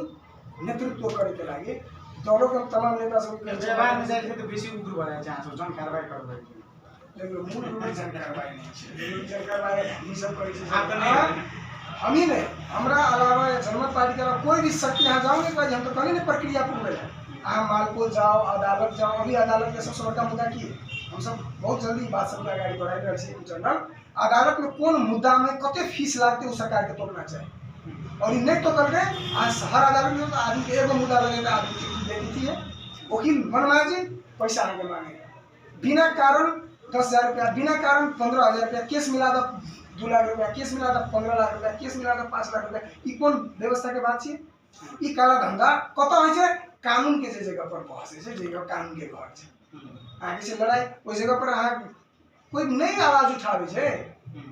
नेतृत्व करे के लागि दलों के तमाम नेता सब के जवाब में जाए तो बेसी उग्र बने चाहन्छ जन कारबाही करबै लेकिन मूल रूप में जन कारबाही नहीं है जन कारबाही हम सब करे छै आप तो नहीं हम ही नहीं हमरा अलावा जनमत पार्टी के अलावा कोई भी शक्ति यहाँ जाओगे तो हम तो कहीं नहीं प्रक्रिया पूर्ण है आप मालपुर जाओ अदालत जाओ अभी अदालत के सबसे बड़का मुद्दा की हम सब बहुत जल्दी बात सबके आगे बढ़ाई रहे हैं जनरल अदालत में कौन मुद्दा में कते फीस लागते उस सरकार के तोड़ना चाहिए और नहीं तो करके आज हर अदालत में तो आदमी के एगो मुद्दा लगेगा आदमी की दे दी है वकील मनमाजी पैसा आगे मांगेगा बिना कारण 10,000 रुपया बिना कारण 15,000 रुपया केस मिला दो 2 लाख रुपया केस मिला दो 15 लाख रुपया केस मिला दो 5 लाख रुपया ई कौन व्यवस्था के बात है ई काला धंधा कत होइ छै कानून के जगह पर बहसे छै जगह कानून के घर छै आगे से लड़ाई ओइ जगह पर अहाँ कोई नहीं आवाज उठावे छै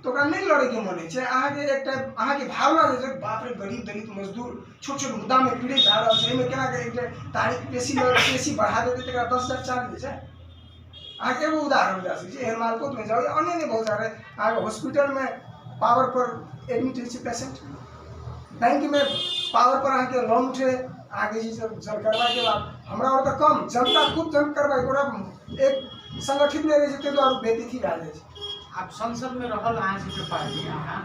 तो नहीं लड़े के मन है अहाँ के एक अहाँ के भावना जे बाप रे गरीब दलित मजदूर छोट छोट मुद्दा में पीड़ित भए रहल छै एहिमे केना के एक तारीख पेशी बढ़ा देते तकरा 10,000 चार्ज दै छै अहाँ के एगो उदाहरण दे सकै छी एहन मालकोट में जाओ अन्य नहीं बहुत सारे अहाँ हॉस्पिटल में पावर पर एडमिट है पेशेंट बैंक में पावर पर अहाँ के लोन उठे आगे जी सब जन करवा के बाद हमरा और तो कम जनता खूब जन करवा ओकरा एक संगठित में रहे छै तो बेइज्जती भए जाइ छै आप संसद में रहल अहाँ से पार्टी अहाँ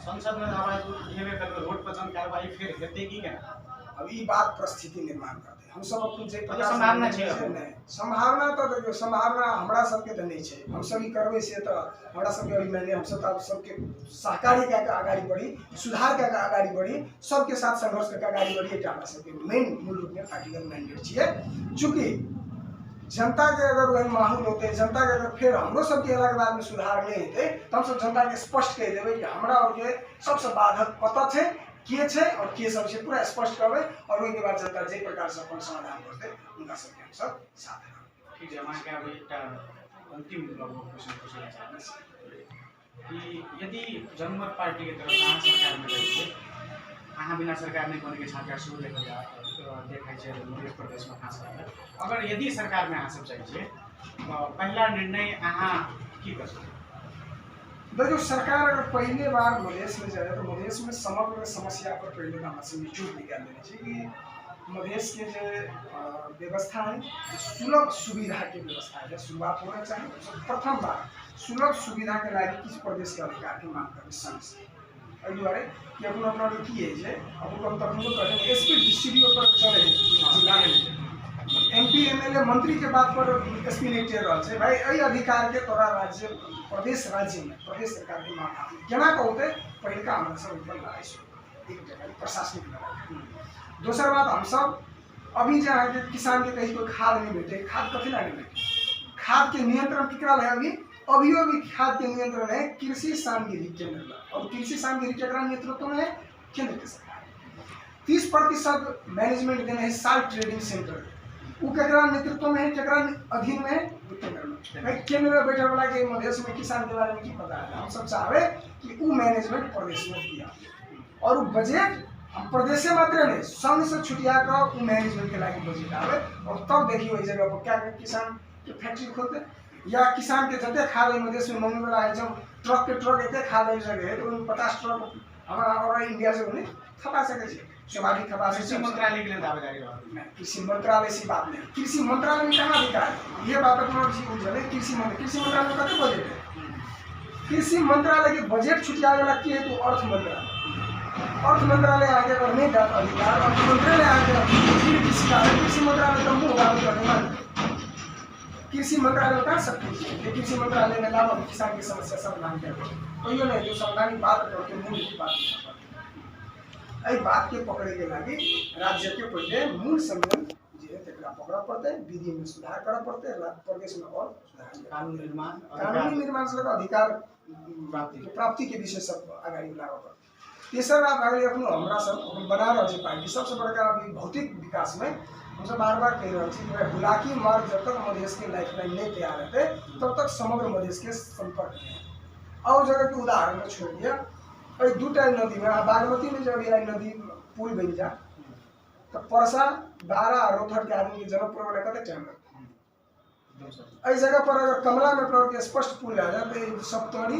संसद में आवाज उठेबे करबै रोड पर जन कारबाही फिर हेतै की केना अब ई बात परिस्थिति निर्माण करते हम सब अपन जे संभावना छै नहीं संभावना तो देखियो संभावना हमरा सबके तो नहीं छै हम सब ई करबै से तो हमरा सबके अभी मैंने हम सब सबके सहकारी के आगाड़ी बढ़ी सुधार के आगाड़ी बढ़ी सबके साथ संघर्ष के आगाड़ी बढ़ी एकटा हमरा सबके मेन मूल रूप में पार्टी का मैंडेट छियै चूंकि जनता के अगर वही माहौल होते जनता के अगर फिर हमरो सबके अलग बाद में सुधार नहीं होते तो हम सब जनता के स्पष्ट कह देवे कि हमरा और के सबसे बाधक पता है के और के सब से पूरा स्पष्ट करबे और ओहि के बाद जनता जे प्रकार से अपन समाधान करते उनका सबके हम सब साथ हैं ठीक है अहाँ के अब एकटा अंतिम क्वेश्चन पूछना चाहब कि यदि जनमत पार्टी के तरफ अहाँ सरकार में रहिए अहाँ बिना सरकार नहीं बने के छात्र शुरू देखा मध्य प्रदेश में खास कर अगर यदि सरकार में अहाँ सब चाहिए तो पहला निर्णय अहाँ की कर सकते देखियो सरकार अगर पहले बार मधेश में जाए तो मधेश में समग्र समस्या पर पहले हम निचोड़ निकाल देने चाहिए कि मधेश के जो व्यवस्था है सुलभ सुविधा के व्यवस्था है शुरुआत होना चाहिए प्रथम बार सुलभ सुविधा के लायक किस प्रदेश के अधिकार की मांग करें संघ से एहि दुआरे कि अपन अपना की है जे अब हम तखनो करें एसपी डीसीडीओ पर चले जिला एमपी एमएलए मंत्री के बात पर एसपी नहीं टेर रहा है भाई एहि अधिकार के तोरा राज्य प्रदेश राज्य में प्रदेश सरकार के मांग केना कहते पहले का हमरा सब ऊपर लड़ाई एक जगह प्रशासनिक लड़ाई दोसर बात हम सब अभी जो है किसान के कहीं कोई खाद नहीं भेटे खाद कथी नहीं भेटे खाद के नियंत्रण केकरा है अभियो भी खाद के नियंत्रण है कृषि सामग्री केंद्र और कृषि सामग्री केकरा नेतृत्व में है केंद्र के सरकार 30% मैनेजमेंट देने है साल ट्रेडिंग सेंटर वो केकरा नेतृत्व में है केकरा अधीन में है केंद्र में केंद्र में बैठे वाला के मधेश में किसान के बारे में की पता है हम सब चाहे कि वो मैनेजमेंट प्रदेश में दिया और वो बजट हम प्रदेश से मात्र नहीं संघ से छुटिया कर वो मैनेजमेंट के लायक बजट आवे और तब देखिए वही जगह पर क्या किसान के फैक्ट्री खोलते या किसान के जते खाद मधेश में मंगने वाला है, जब ट्रक के ट्रक एते खाद मिल सके तो 50 ट्रक हमारा और इंडिया से उन्हें खपा सके छे, स्वाभाविक खपा कृषि सके। मंत्रालय के लिए दावेदारी रहा नहीं, कृषि मंत्रालय से बात नहीं, कृषि मंत्रालय में कहाँ अधिकार है, ये बात अपना कृषि मंत्रालय में कते बजट है, कृषि मंत्रालय के बजट छुटिया वाला की है तो अर्थ मंत्रालय आगे करने का अधिकार, अर्थ मंत्रालय आगे कृषि मंत्रालय का मुंह बात करने वाला कृषि मंत्रालय कर सकते हैं, कृषि मंत्रालय में लाभ किसान की समस्या समाधान कर तो ये नहीं जो संवैधानिक बात करके मूल की बात एहि बात के पकड़े के लागी राज्य के पहले मूल संविधान जे है तकरा पकड़ा पड़ते, विधि में सुधार करा पड़ते, प्रदेश में और सुधार कानूनी निर्माण से अधिकार प्राप्ति के विषय सब अगाडि लागा पड़ते। तेसर बात अगाडि आफ्नो हमरा सब बना रहे पार्टी सबसे बड़का अभी भौतिक विकास में हम सब बार बार कह रहे हैं हुलाकी मार्ग जब तक मधेश के लाइफलाइन नहीं तैयार रहते तब तक समग्र मधेश के संपर्क में और जगह के उदाहरण छोड़ दिया और दूटा नदी में बागमती में जब यह नदी पुल बन जा तो परसा 12 रोहतक के आदमी के जनकपुर वाला कते टाइम लगता इस जगह पर अगर कमला में के स्पष्ट पुल आ जाए तो सप्तरी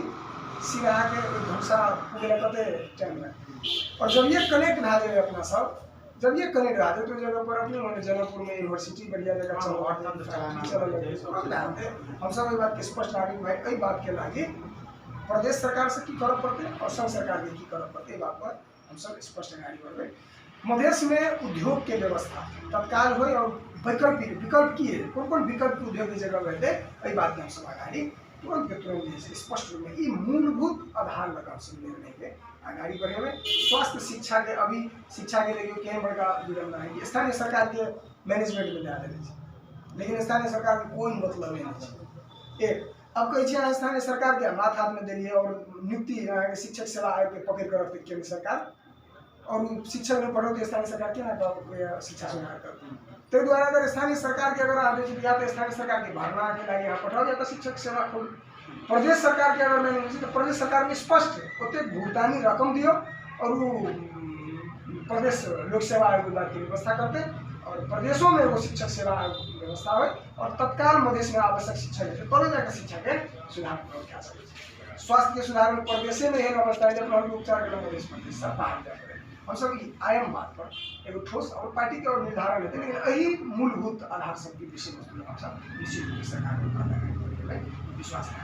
सिरा के धुसा पुल कते टाइम लगता और जब ये कनेक्ट ना जाए अपना सब जब ये कनेक्ट आ जाए तो जगह पर अपने उन्होंने जनकपुर में यूनिवर्सिटी बढ़िया जगह हम सब बात के स्पष्ट नागरिक भाई कई बात के लागे प्रदेश सरकार से की करब पड़ते और संघ सरकार के की करब पड़ते बात पर हम सब स्पष्ट गाड़ी बढ़े मधेश में उद्योग के व्यवस्था तत्काल हो और विकल्प की है कौन विकल्प उद्योग की जगह बैठे कई बात के हम सब आगाड़ी तुरंत के तुरंत स्पष्ट रूप में ये मूलभूत आधार लगा निर्णय के आगाड़ी बढ़े में स्वास्थ्य शिक्षा के अभी शिक्षा के लिए कहीं बड़का विडम्बना है कि स्थानीय सरकार के मैनेजमेंट में ध्यान देने लेकिन स्थानीय सरकार के कोई मतलब नहीं एक अब कही स्थानीय सरकार के हाथ में दिलिए और नियुक्ति शिक्षक सेवा आयोग के पकड़ कर रखते केंद्र सरकार और शिक्षक में पढ़ो तो स्थानीय सरकार के ना शिक्षा सुधार कर तो द्वारा अगर स्थानीय सरकार के अगर आदेश दिया तो स्थानीय सरकार के भरना के लगे यहाँ पठाओ या तो शिक्षक सेवा खोल प्रदेश सरकार के अगर मैंने तो प्रदेश सरकार में स्पष्ट है उतने भुगतानी रकम दियो और वो प्रदेश लोक सेवा आयोग की व्यवस्था करते और प्रदेशों में वो शिक्षक सेवा व्यवस्था हो और तत्काल मधेश में आवश्यक शिक्षा देते तब जाकर शिक्षा के सुधार कर सकते स्वास्थ्य के सुधार में प्रदेश में यह अवस्था है जब उपचार के मधेश प्रदेश सब बाहर जा पड़े हम सब आयम बात पर एक ठोस और पार्टी के और निर्धारण होते लेकिन यही मूलभूत आधार सबके विषय वस्तु निश्चित रूप से सरकार विश्वास है।